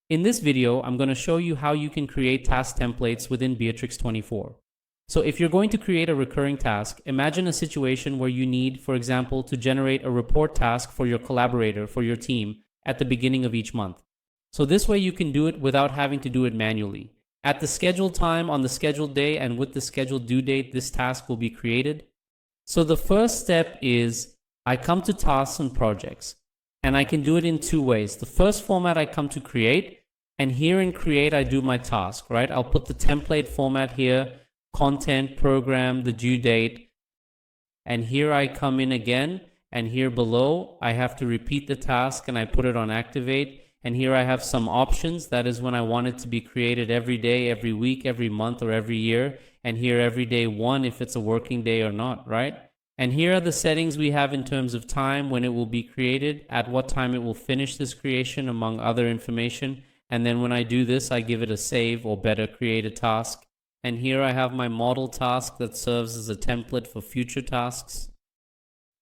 In this video, I'm going to show you how you can create task templates within BITRIX24. So if you're going to create a recurring task, imagine a situation where you need, for example, to generate a report task for your collaborator, for your team, at the beginning of each month. So this way you can do it without having to do it manually. At the scheduled time, on the scheduled day, and with the scheduled due date, this task will be created. So the first step is I come to tasks and projects, and I can do it in two ways. The first format I come to create, and here in create I do my task, right? I'll put the template format here, content, program, the due date, and here I come in again, and here below I have to repeat the task and I put it on activate, and here I have some options. That is when I want it to be created every day, every week, every month, or every year, and here every day one if it's a working day or not, right? And here are the settings we have in terms of time, when it will be created, at what time it will finish this creation, among other information. And then when I do this, I give it a save, or better, create a task. And here I have my model task that serves as a template for future tasks.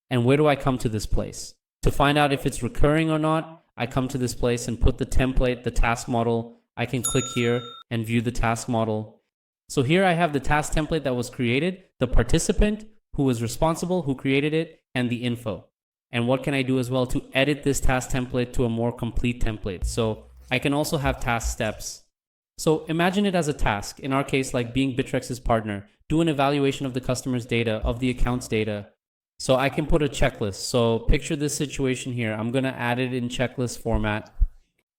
And where do I come to this place? To find out if it's recurring or not, I come to this place and put the template, the task model. I can click here and view the task model. So here I have the task template that was created, the participant, who was responsible, who created it, and the info. And what can I do as well to edit this task template to a more complete template? So I can also have task steps. So imagine it as a task. In our case, like being BITRIX's partner, do an evaluation of the customer's data, of the account's data. So I can put a checklist. So picture this situation here. I'm going to add it in checklist format.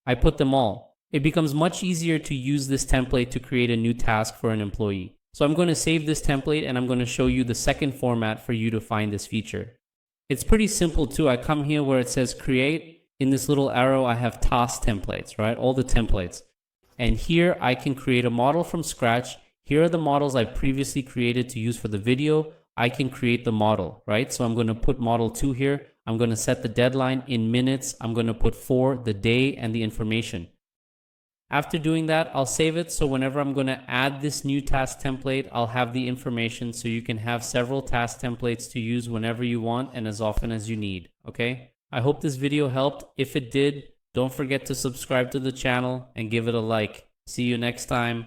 I put them all. It becomes much easier to use this template to create a new task for an employee. So I'm going to save this template and I'm going to show you the second format for you to find this feature. It's pretty simple too. I come here where it says create. In this little arrow, I have task templates, right? All the templates. And here I can create a model from scratch. Here are the models I've previously created to use for the video. I can create the model, right? So I'm going to put model 2 here. I'm going to set the deadline in minutes. I'm going to put 4, the day, and the information. After doing that, I'll save it. So whenever I'm going to add this new task template, I'll have the information so you can have several task templates to use whenever you want and as often as you need. Okay? I hope this video helped. If it did, don't forget to subscribe to the channel and give it a like. See you next time.